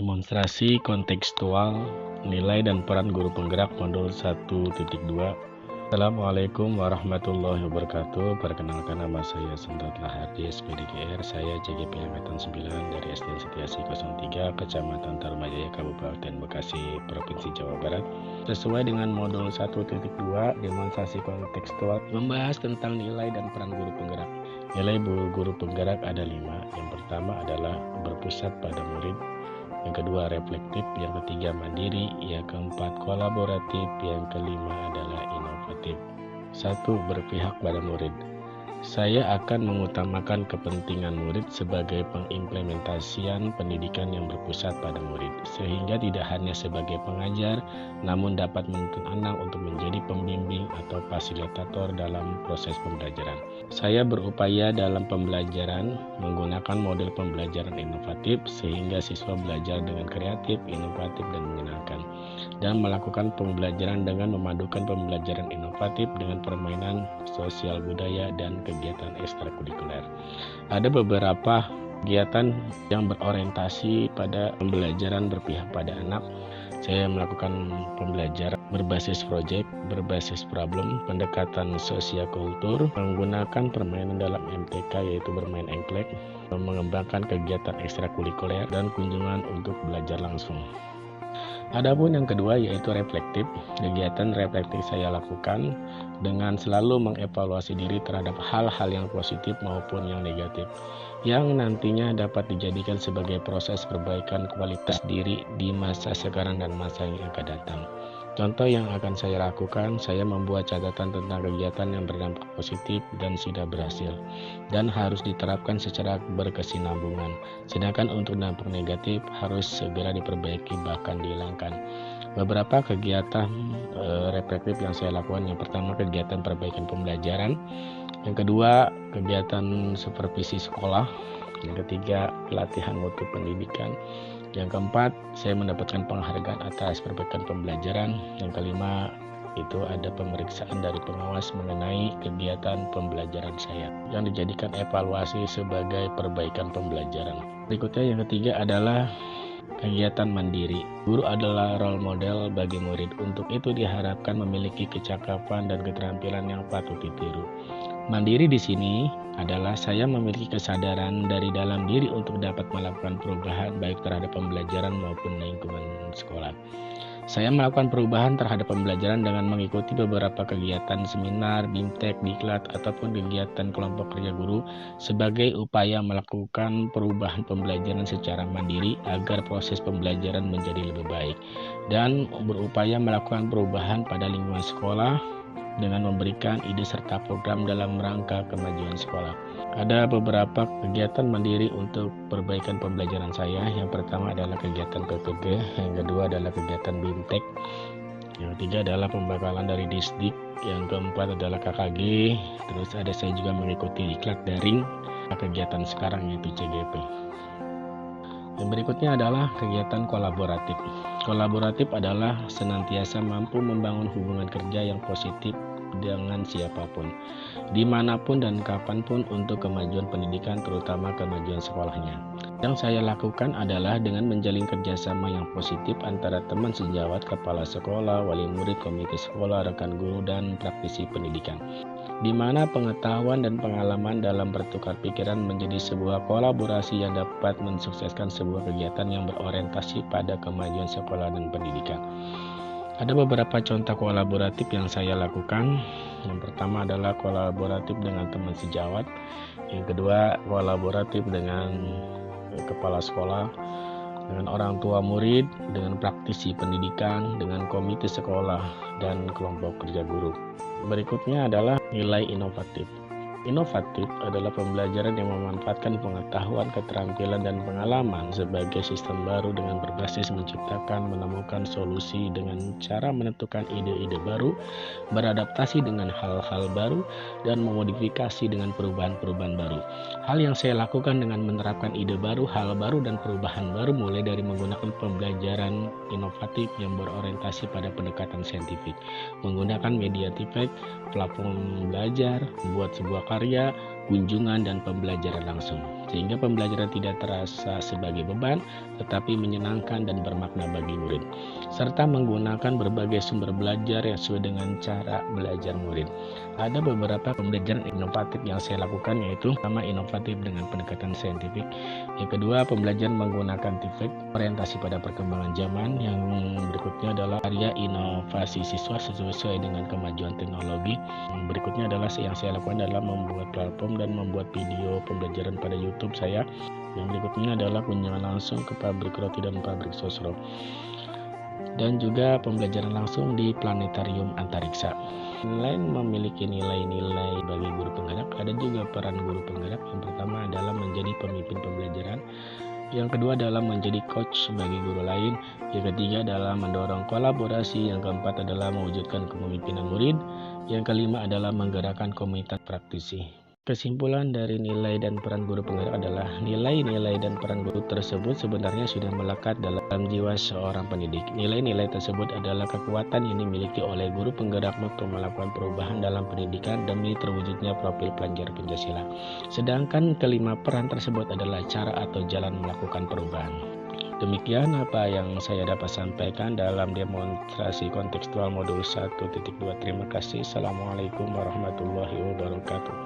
Demonstrasi kontekstual, nilai dan peran guru penggerak modul 1.2. Assalamualaikum warahmatullahi wabarakatuh. Perkenalkan, nama saya Sendrat Lahardi, SPDGR. Saya JGP Angkatan 9 dari SD Setiasi 03, Kecamatan Tarumajaya, Kabupaten Bekasi, Provinsi Jawa Barat. Sesuai dengan modul 1.2, demonstrasi kontekstual membahas tentang nilai dan peran guru penggerak. Nilai guru penggerak ada 5. Yang pertama adalah berpusat pada murid, yang kedua reflektif, yang ketiga mandiri, yang keempat kolaboratif, yang kelima adalah inovatif. 1. Berpihak pada murid. Saya akan mengutamakan kepentingan murid sebagai pengimplementasian pendidikan yang berpusat pada murid, sehingga tidak hanya sebagai pengajar, namun dapat menuntun anak untuk menjadi pembimbing atau fasilitator dalam proses pembelajaran. Saya berupaya dalam pembelajaran menggunakan model pembelajaran inovatif, sehingga siswa belajar dengan kreatif, inovatif, dan menyenangkan, dan melakukan pembelajaran dengan memadukan pembelajaran inovatif dengan permainan sosial budaya dan kegiatan ekstrakurikuler. Ada beberapa kegiatan yang berorientasi pada pembelajaran berpihak pada anak. Saya melakukan pembelajaran berbasis proyek, berbasis problem, pendekatan sosio-kultur, menggunakan permainan dalam MTK yaitu bermain engklek, mengembangkan kegiatan ekstrakurikuler, dan kunjungan untuk belajar langsung. Adapun yang kedua yaitu reflektif. Kegiatan reflektif saya lakukan dengan selalu mengevaluasi diri terhadap hal-hal yang positif maupun yang negatif, yang nantinya dapat dijadikan sebagai proses perbaikan kualitas diri di masa sekarang dan masa yang akan datang. Contoh yang akan saya lakukan, saya membuat catatan tentang kegiatan yang berdampak positif dan sudah berhasil dan harus diterapkan secara berkesinambungan. Sedangkan untuk dampak negatif harus segera diperbaiki bahkan dihilangkan. Beberapa kegiatan reflektif yang saya lakukan, yang pertama kegiatan perbaikan pembelajaran, yang kedua kegiatan supervisi sekolah, yang ketiga pelatihan mutu pendidikan, yang keempat saya mendapatkan penghargaan atas perbaikan pembelajaran, yang kelima itu ada pemeriksaan dari pengawas mengenai kegiatan pembelajaran saya yang dijadikan evaluasi sebagai perbaikan pembelajaran. Berikutnya yang ketiga adalah kegiatan mandiri. Guru adalah role model bagi murid. Untuk itu diharapkan memiliki kecakapan dan keterampilan yang patut ditiru. Mandiri di sini adalah saya memiliki kesadaran dari dalam diri untuk dapat melakukan perubahan baik terhadap pembelajaran maupun lingkungan sekolah. Saya melakukan perubahan terhadap pembelajaran dengan mengikuti beberapa kegiatan seminar, BIMTEK, Diklat, ataupun kegiatan kelompok kerja guru sebagai upaya melakukan perubahan pembelajaran secara mandiri agar proses pembelajaran menjadi lebih baik, dan berupaya melakukan perubahan pada lingkungan sekolah dengan memberikan ide serta program dalam rangka kemajuan sekolah. Ada beberapa kegiatan mandiri untuk perbaikan pembelajaran saya. Yang pertama adalah kegiatan PPG, yang kedua adalah kegiatan BIMTEK, yang ketiga adalah pembekalan dari Disdik, yang keempat adalah KKG, terus ada saya juga mengikuti diklat daring, kegiatan sekarang yaitu CGP. Yang berikutnya adalah kegiatan kolaboratif. Kolaboratif adalah senantiasa mampu membangun hubungan kerja yang positif dengan siapapun, dimanapun dan kapanpun untuk kemajuan pendidikan, terutama kemajuan sekolahnya. Yang saya lakukan adalah dengan menjalin kerjasama yang positif antara teman sejawat, kepala sekolah, wali murid, komite sekolah, rekan guru, dan praktisi pendidikan, di mana pengetahuan dan pengalaman dalam bertukar pikiran menjadi sebuah kolaborasi yang dapat mensukseskan sebuah kegiatan yang berorientasi pada kemajuan sekolah dan pendidikan. Ada beberapa contoh kolaboratif yang saya lakukan. Yang pertama adalah kolaboratif dengan teman sejawat, yang kedua kolaboratif dengan kepala sekolah, dengan orang tua murid, dengan praktisi pendidikan, dengan komite sekolah, dan kelompok kerja guru. Berikutnya adalah nilai inovatif. Inovatif adalah pembelajaran yang memanfaatkan pengetahuan, keterampilan, dan pengalaman sebagai sistem baru dengan berbasis menciptakan, menemukan solusi dengan cara menentukan ide-ide baru, beradaptasi dengan hal-hal baru, dan memodifikasi dengan perubahan-perubahan baru. Hal yang saya lakukan dengan menerapkan ide baru, hal baru, dan perubahan baru mulai dari menggunakan pembelajaran inovatif yang berorientasi pada pendekatan saintifik, menggunakan media tipek, platform belajar, membuat sebuah karya, kunjungan dan pembelajaran langsung, sehingga pembelajaran tidak terasa sebagai beban, tetapi menyenangkan dan bermakna bagi murid, serta menggunakan berbagai sumber belajar yang sesuai dengan cara belajar murid. Ada beberapa pembelajaran inovatif yang saya lakukan, yaitu pertama, inovatif dengan pendekatan saintifik. Yang kedua, pembelajaran menggunakan TIFEK, orientasi pada perkembangan zaman. Yang berikutnya adalah karya inovasi siswa sesuai dengan kemajuan teknologi. Yang berikutnya adalah yang saya lakukan adalah membuat platform dan membuat video pembelajaran pada YouTube saya. Yang berikutnya adalah kunjungan langsung ke pabrik roti dan pabrik sosro, dan juga pembelajaran langsung di planetarium antariksa. Selain memiliki nilai-nilai bagi guru penggerak, ada juga peran guru penggerak. Yang pertama adalah menjadi pemimpin pembelajaran, yang kedua adalah menjadi coach bagi guru lain, yang ketiga adalah mendorong kolaborasi, yang keempat adalah mewujudkan kepemimpinan murid, yang kelima adalah menggerakkan komunitas praktisi. Kesimpulan dari nilai dan peran guru penggerak adalah nilai-nilai dan peran guru tersebut sebenarnya sudah melekat dalam jiwa seorang pendidik. Nilai-nilai tersebut adalah kekuatan yang dimiliki oleh guru penggerak untuk melakukan perubahan dalam pendidikan demi terwujudnya profil pelajar Pancasila. Sedangkan kelima peran tersebut adalah cara atau jalan melakukan perubahan. Demikian apa yang saya dapat sampaikan dalam demonstrasi kontekstual modul 1.2. Terima kasih. Assalamualaikum warahmatullahi wabarakatuh.